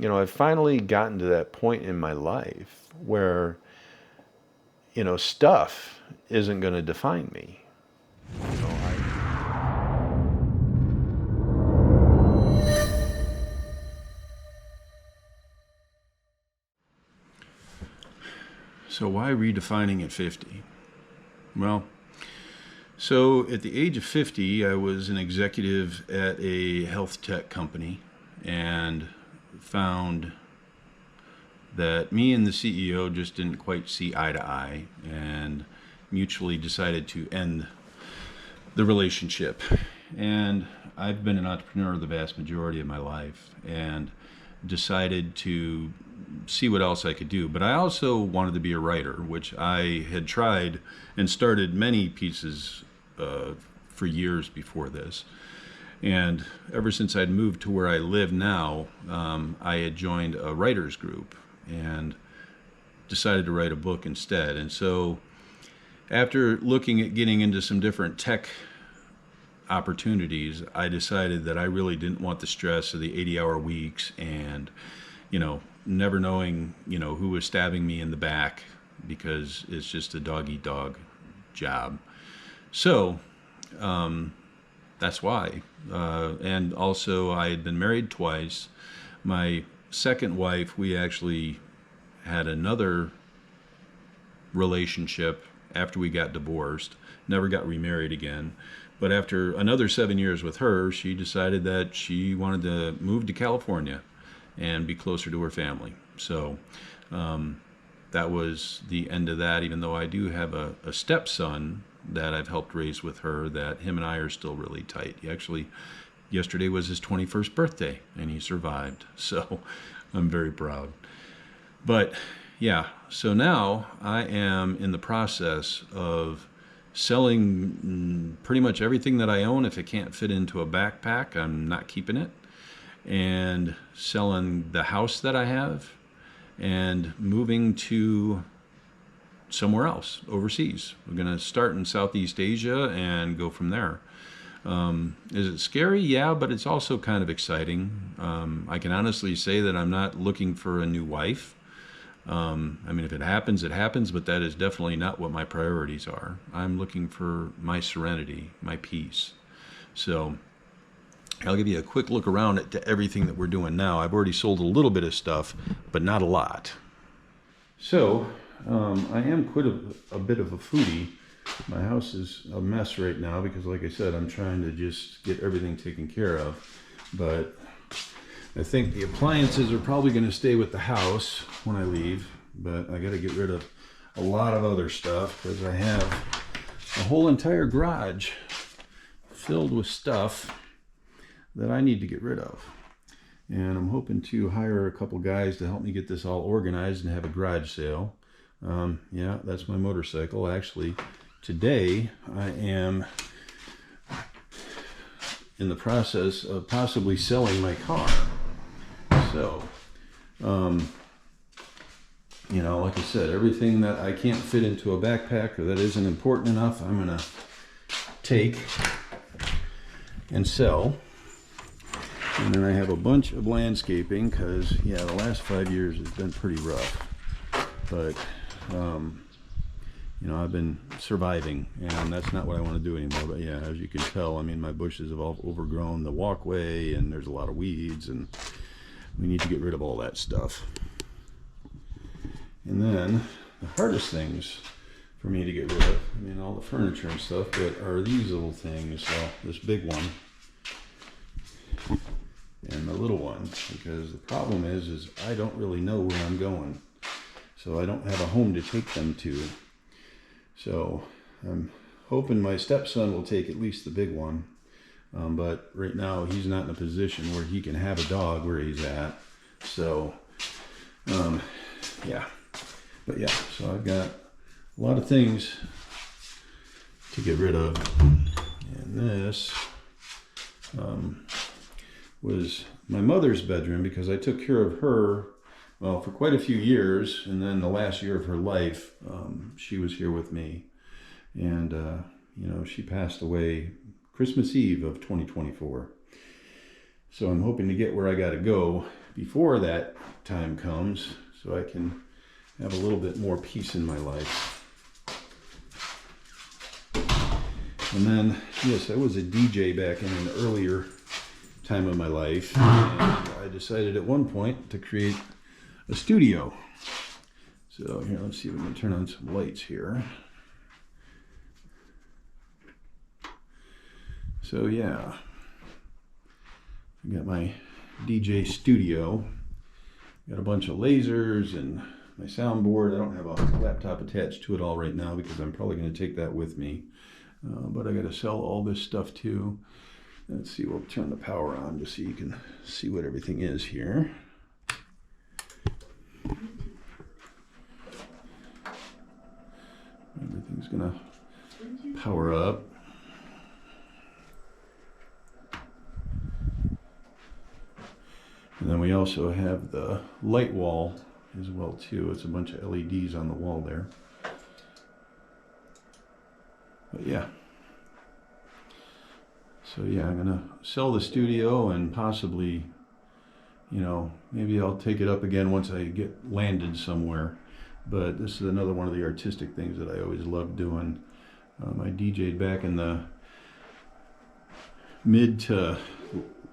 I've finally gotten to that point in my life where, stuff isn't going to define me. You know, So why redefining at 50? Well, so at the age of 50, I was an executive at a health tech company and found that me and the CEO just didn't quite see eye to eye and mutually decided to end the relationship. And I've been an entrepreneur the vast majority of my life and decided to see what else I could do. But I also wanted to be a writer, which I had tried and started many pieces for years before this. And ever since I'd moved to where I live now, I had joined a writer's group and decided to write a book instead. And so after looking at getting into some different tech opportunities, I decided that I really didn't want the stress of the 80-hour weeks and, never knowing, who was stabbing me in the back, because it's just a dog-eat-dog job. So that's why. And also, I had been married twice. My second wife, we actually had another relationship after we got divorced, never got remarried again. But after another 7 years with her, she decided that she wanted to move to California and be closer to her family. So that was the end of that, even though I do have a stepson that I've helped raise with her, that him and I are still really tight. He actually, yesterday was his 21st birthday, and he survived. So I'm very proud. But yeah, so now I am in the process of selling pretty much everything that I own. If it can't fit into a backpack, I'm not keeping it. And selling the house that I have and moving to somewhere else overseas. We're going to start in Southeast Asia and go from there. Is it scary? Yeah, but it's also kind of exciting. I can honestly say that I'm not looking for a new wife. If it happens, it happens, but that is definitely not what my priorities are. I'm looking for my serenity, my peace. So I'll give you a quick look around at everything that we're doing now. I've already sold a little bit of stuff, but not a lot. So I am quite a bit of a foodie. My house is a mess right now because, like I said, I'm trying to just get everything taken care of. But I think the appliances are probably going to stay with the house when I leave, but I got to get rid of a lot of other stuff because I have a whole entire garage filled with stuff that I need to get rid of. And I'm hoping to hire a couple guys to help me get this all organized and have a garage sale. Yeah, that's my motorcycle. Actually, today I am in the process of possibly selling my car. So, like I said, everything that I can't fit into a backpack or that isn't important enough, I'm going to take and sell. And then I have a bunch of landscaping because, the last 5 years has been pretty rough. But, I've been surviving, and that's not what I want to do anymore. But yeah, as you can tell, my bushes have all overgrown the walkway, and there's a lot of weeds, and we need to get rid of all that stuff. And then the hardest things for me to get rid of, all the furniture and stuff, but are these little things. Well, this big one and the little one, because the problem is I don't really know where I'm going. So I don't have a home to take them to. So I'm hoping my stepson will take at least the big one. But right now he's not in a position where he can have a dog where he's at. So, yeah. But yeah, so I've got a lot of things to get rid of. And this was my mother's bedroom because I took care of her, for quite a few years. And then the last year of her life, she was here with me. And, she passed away Christmas Eve of 2024. So I'm hoping to get where I got to go before that time comes, so I can have a little bit more peace in my life. And then, yes, I was a DJ back in an earlier time of my life, and I decided at one point to create a studio. So here, let's see if we can turn on some lights here. So yeah, I got my DJ studio, got a bunch of lasers and my soundboard. I don't have a laptop attached to it all right now because I'm probably going to take that with me. But I got to sell all this stuff too. Let's see, we'll turn the power on just so you can see what everything is here. Everything's going to power up. And then we also have the light wall as well too. It's a bunch of LEDs on the wall there. But yeah. So yeah, I'm gonna sell the studio and possibly, you know, maybe I'll take it up again once I get landed somewhere. But this is another one of the artistic things that I always loved doing. I DJ'd back in the mid to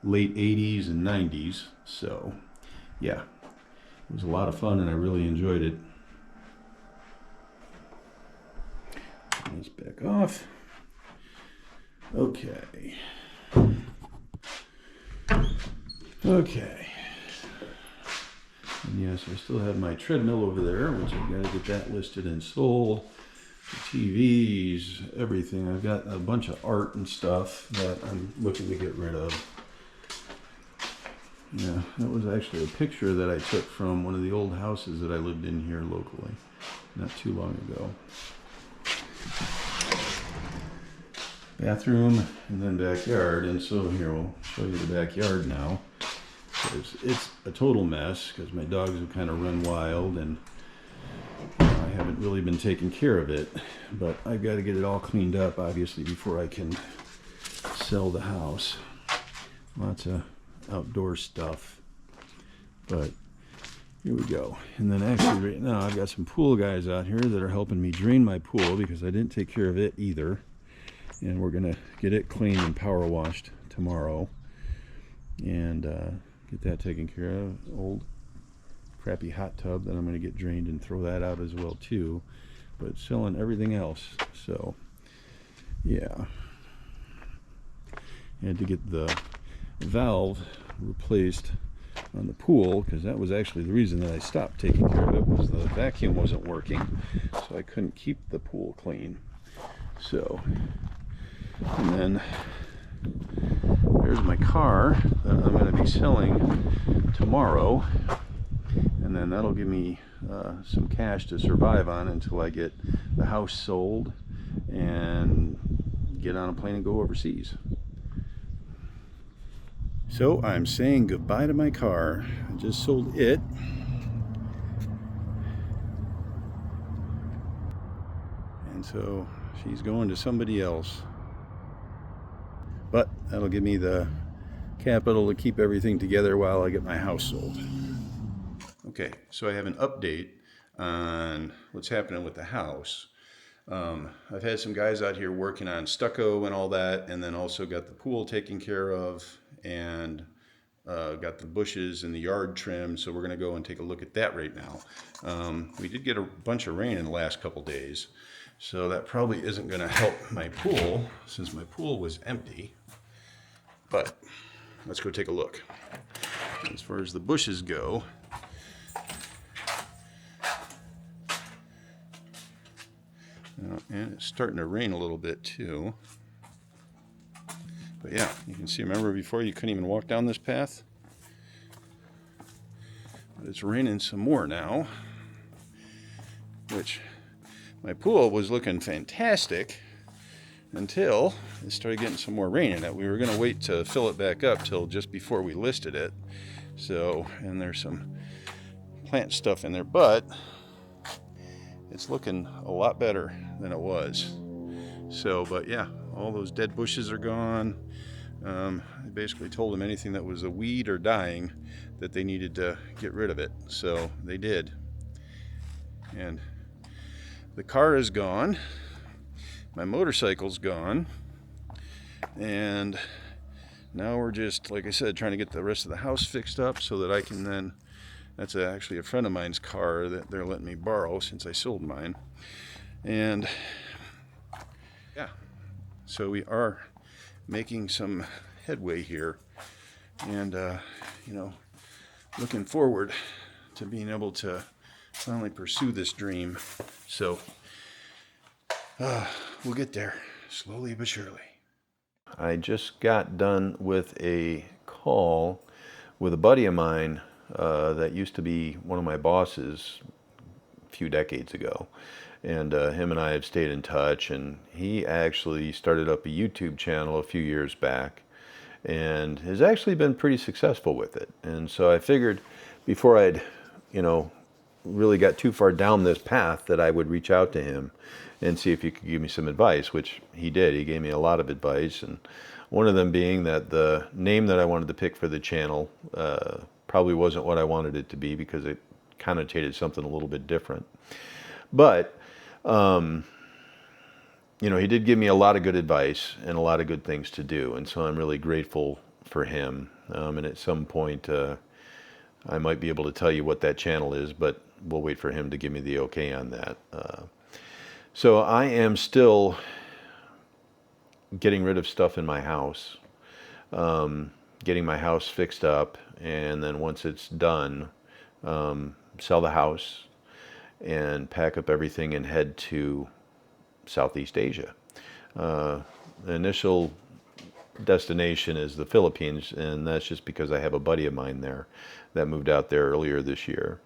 late 80s and 90s. So yeah, it was a lot of fun and I really enjoyed it. Let's back off. Okay. Okay. And yes, I still have my treadmill over there, which I've got to get that listed and sold. The TVs, everything. I've got a bunch of art and stuff that I'm looking to get rid of. Yeah, that was actually a picture that I took from one of the old houses that I lived in here locally not too long ago. Bathroom and then backyard, and so here we'll show you the backyard now. It's a total mess because my dogs have kind of run wild and I haven't really been taking care of it, but I've got to get it all cleaned up obviously before I can sell the house. Lots of outdoor stuff, but here we go. And then actually right now I've got some pool guys out here that are helping me drain my pool because I didn't take care of it either. And we're gonna get it cleaned and power washed tomorrow and get that taken care of. Old crappy hot tub that I'm gonna get drained and throw that out as well too, but selling everything else. So yeah, I had to get the valve replaced on the pool because that was actually the reason that I stopped taking care of it, was the vacuum wasn't working, so I couldn't keep the pool clean. So, and then there's my car that I'm going to be selling tomorrow, and then that'll give me some cash to survive on until I get the house sold and get on a plane and go overseas. So I'm saying goodbye to my car. I just sold it. And so she's going to somebody else. But that'll give me the capital to keep everything together while I get my house sold. Okay, so I have an update on what's happening with the house. I've had some guys out here working on stucco and all that, and then also got the pool taken care of, and got the bushes in the yard trimmed, so we're going to go and take a look at that right now. We did get a bunch of rain in the last couple days, so that probably isn't going to help my pool since my pool was empty, but let's go take a look. As far as the bushes go, and it's starting to rain a little bit too. But yeah, you can see, remember before you couldn't even walk down this path? But it's raining some more now, which my pool was looking fantastic until it started getting some more rain in it. We were going to wait to fill it back up till just before we listed it. So, and there's some plant stuff in there, but it's looking a lot better than it was. So, but yeah, all those dead bushes are gone. I basically told them anything that was a weed or dying that they needed to get rid of it. So they did. And the car is gone. My motorcycle's gone. And now we're just, like I said, trying to get the rest of the house fixed up so that I can then, that's actually a friend of mine's car that they're letting me borrow since I sold mine. And yeah, so we are making some headway here, and looking forward to being able to finally pursue this dream. So we'll get there slowly but surely. I just got done with a call with a buddy of mine that used to be one of my bosses a few decades ago. And him and I have stayed in touch, and he actually started up a YouTube channel a few years back and has actually been pretty successful with it. And so I figured before I'd, really got too far down this path that I would reach out to him and see if he could give me some advice, which he did. He gave me a lot of advice, and one of them being that the name that I wanted to pick for the channel probably wasn't what I wanted it to be because it connotated something a little bit different. But he did give me a lot of good advice and a lot of good things to do, and so I'm really grateful for him. And at some point, I might be able to tell you what that channel is, but we'll wait for him to give me the okay on that. So I am still getting rid of stuff in my house, getting my house fixed up, and then once it's done, sell the house and pack up everything and head to Southeast Asia. The initial destination is the Philippines, and that's just because I have a buddy of mine there that moved out there earlier this year.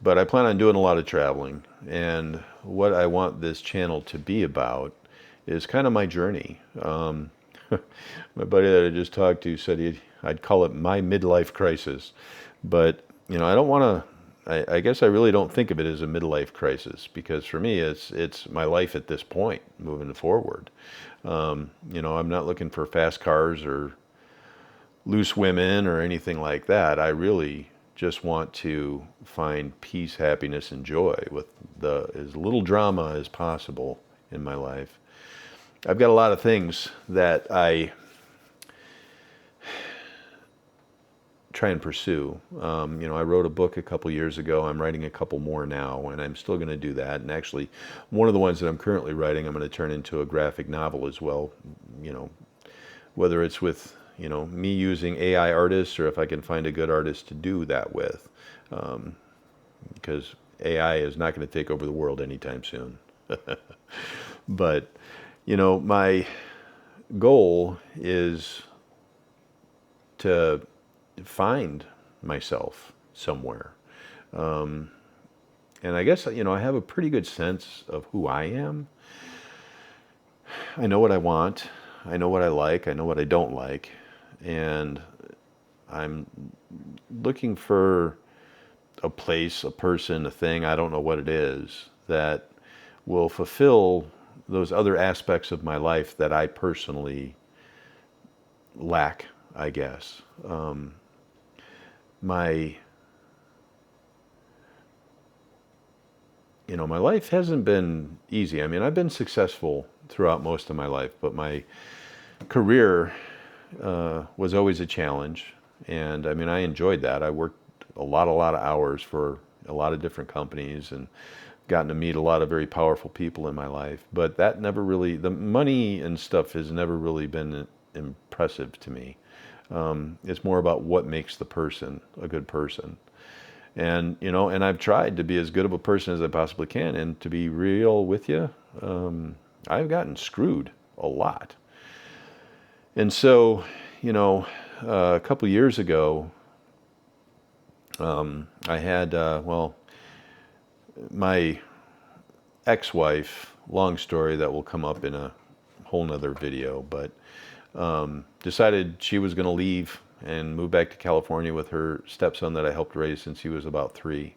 But I plan on doing a lot of traveling, and what I want this channel to be about is kind of my journey. My buddy that I just talked to said I'd call it my midlife crisis, but I don't want to. I guess I really don't think of it as a midlife crisis, because for me it's my life at this point moving forward. I'm not looking for fast cars or loose women or anything like that. I really just want to find peace, happiness, and joy with as little drama as possible in my life. I've got a lot of things that I try and pursue. I wrote a book a couple years ago. I'm writing a couple more now, and I'm still going to do that. And actually, one of the ones that I'm currently writing, I'm going to turn into a graphic novel as well. Whether it's with me using AI artists, or if I can find a good artist to do that with, because AI is not going to take over the world anytime soon. But my goal is to find myself somewhere. And I guess, I have a pretty good sense of who I am. I know what I want. I know what I like. I know what I don't like. And I'm looking for a place, a person, a thing, I don't know what it is, that will fulfill those other aspects of my life that I personally lack, I guess. My life hasn't been easy. I mean, I've been successful throughout most of my life, but my career was always a challenge. And I mean, I enjoyed that. I worked a lot of hours for a lot of different companies and gotten to meet a lot of very powerful people in my life. But that never really, the money and stuff has never really been impressive to me. It's more about what makes the person a good person. And, and I've tried to be as good of a person as I possibly can. And to be real with you, I've gotten screwed a lot. And so, a couple years ago, I had, my ex-wife, long story that will come up in a whole nother video, but decided she was going to leave and move back to California with her stepson that I helped raise since he was about 3,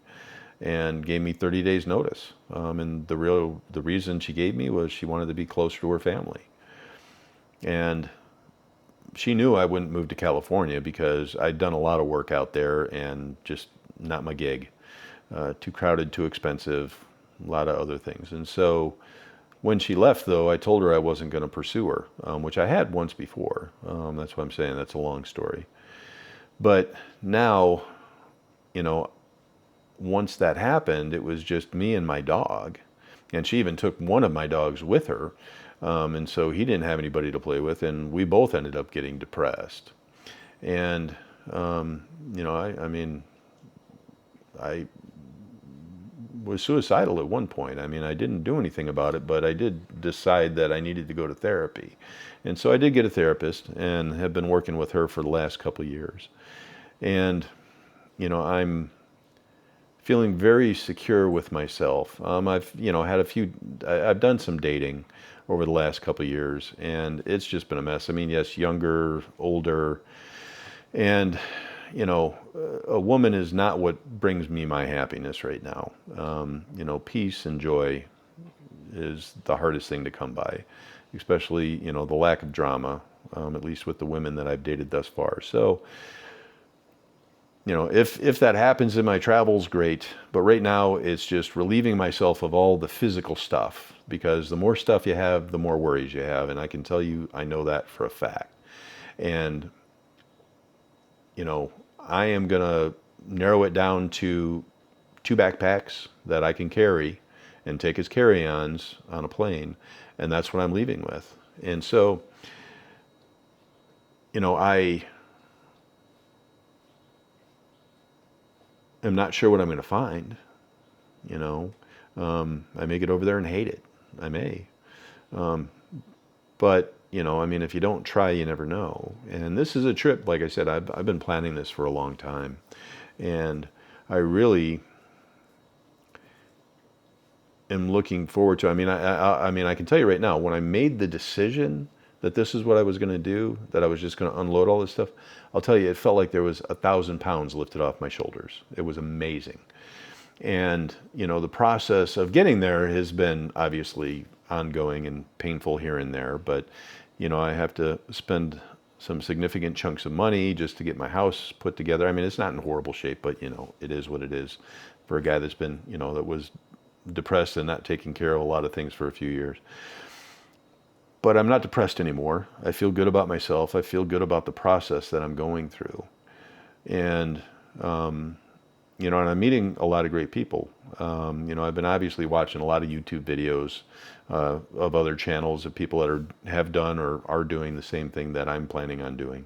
and gave me 30 days notice. And the reason she gave me was she wanted to be closer to her family. And she knew I wouldn't move to California because I'd done a lot of work out there and just not my gig. Too crowded, too expensive, a lot of other things. And so when she left, though, I told her I wasn't going to pursue her, which I had once before. That's what I'm saying. That's a long story. But now, you know, once that happened, it was just me and my dog. And she even took one of my dogs with her. And so he didn't have anybody to play with. And we both ended up getting depressed. And, you know, I mean, I was suicidal at one point. I mean, I didn't do anything about it, but I did decide that I needed to go to therapy. And so I did get a therapist and have been working with her for the last couple of years. And, you know, I'm feeling very secure with myself. I've, you know, I've done some dating over the last couple of years, and it's just been a mess. I mean, yes, younger, older, and, you know, a woman is not what brings me my happiness right now. You know, peace and joy is the hardest thing to come by, especially, you know, the lack of drama, at least with the women that I've dated thus far. So, you know, if that happens in my travels, great. But right now, it's just relieving myself of all the physical stuff, because the more stuff you have, the more worries you have. And I can tell you, I know that for a fact. And, you know, I am going to narrow it down to 2 backpacks that I can carry and take as carry-ons on a plane. And that's what I'm leaving with. And so, you know, I am not sure what I'm going to find. You know, I may get over there and hate it. I may. But, you know, I mean, if you don't try, you never know. And this is a trip, like I said, I've been planning this for a long time. And I really am looking forward to, I mean, I mean, I can tell you right now, when I made the decision that this is what I was going to do, that I was just going to unload all this stuff, I'll tell you, it felt like there was 1,000 pounds lifted off my shoulders. It was amazing. And, you know, the process of getting there has been obviously ongoing and painful here and there, but, you know, I have to spend some significant chunks of money just to get my house put together. I mean, it's not in horrible shape, but, you know, it is what it is for a guy that's been, you know, that was depressed and not taking care of a lot of things for a few years. But I'm not depressed anymore. I feel good about myself. I feel good about the process that I'm going through. And, you know, and I'm meeting a lot of great people. You know, I've been obviously watching a lot of YouTube videos of other channels of people that have done or are doing the same thing that I'm planning on doing.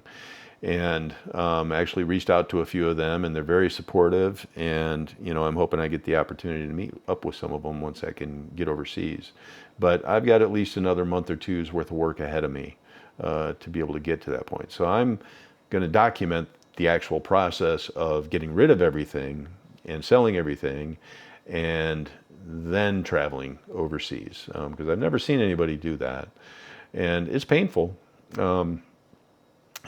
And actually reached out to a few of them, and they're very supportive. And, you know, I'm hoping I get the opportunity to meet up with some of them once I can get overseas. But I've got at least another month or two's worth of work ahead of me to be able to get to that point. So I'm going to document the actual process of getting rid of everything and selling everything and then traveling overseas, because I've never seen anybody do that. And it's painful.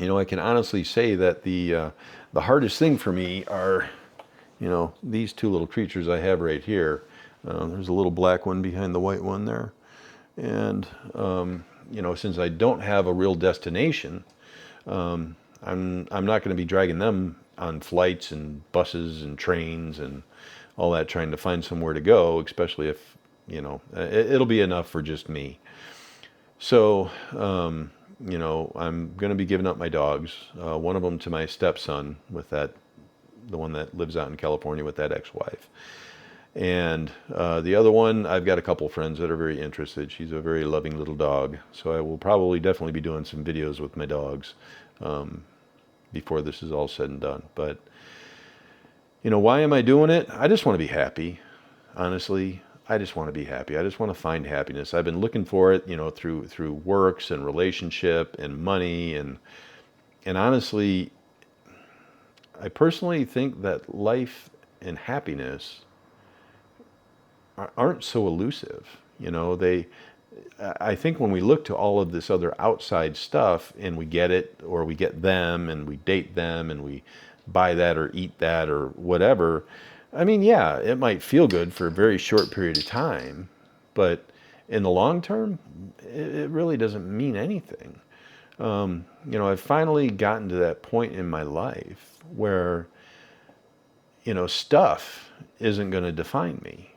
You know, I can honestly say that the hardest thing for me are, you know, these 2 little creatures I have right here. There's a little black one behind the white one there. And, you know, since I don't have a real destination, I'm not going to be dragging them on flights and buses and trains and all that, trying to find somewhere to go, especially if, you know, it'll be enough for just me. So, you know, I'm going to be giving up my dogs, one of them to my stepson with the one that lives out in California with that ex-wife. And the other one, I've got a couple friends that are very interested. She's a very loving little dog. So I will probably definitely be doing some videos with my dogs before this is all said and done. But, you know, why am I doing it? I just want to be happy, honestly. I just want to be happy. I just want to find happiness. I've been looking for it, you know, through works and relationship and money. And honestly, I personally think that life and happiness aren't so elusive. You know, I think when we look to all of this other outside stuff and we get it, or we get them and we date them and we buy that or eat that or whatever, I mean, yeah, it might feel good for a very short period of time, but in the long term, it really doesn't mean anything. I've finally gotten to that point in my life where, stuff isn't going to define me.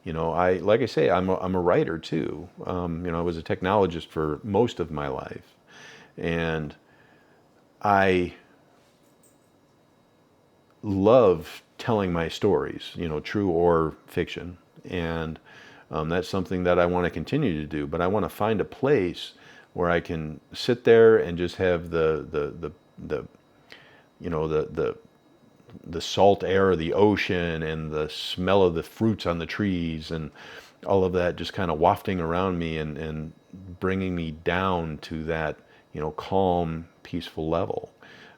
Like I say, I'm a writer too. I was a technologist for most of my life, and I love telling my stories, true or fiction, and that's something that I want to continue to do. But I want to find a place where I can sit there and just have the you know the salt air of the ocean and the smell of the fruits on the trees and all of that just kind of wafting around me and bringing me down to that, calm, peaceful level.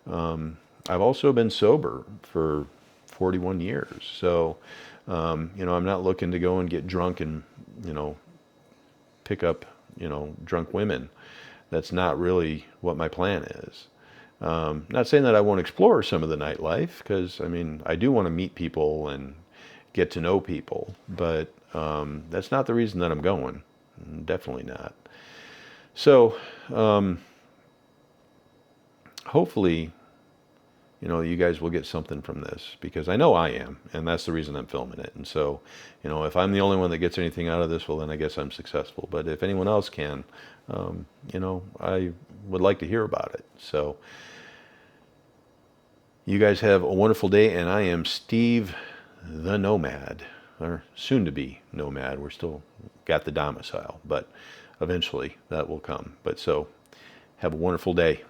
I've also been sober for 41 years. So, I'm not looking to go and get drunk and, pick up, drunk women. That's not really what my plan is. Not saying that I won't explore some of the nightlife, because I do want to meet people and get to know people, but that's not the reason that I'm going. Definitely not. So hopefully, you guys will get something from this, because I know I am, and that's the reason I'm filming it. And so, if I'm the only one that gets anything out of this, well, then I guess I'm successful. But if anyone else can, I would like to hear about it. So you guys have a wonderful day, and I am Steve the Nomad, or soon to be Nomad. We're still got the domicile, but eventually that will come. But so have a wonderful day.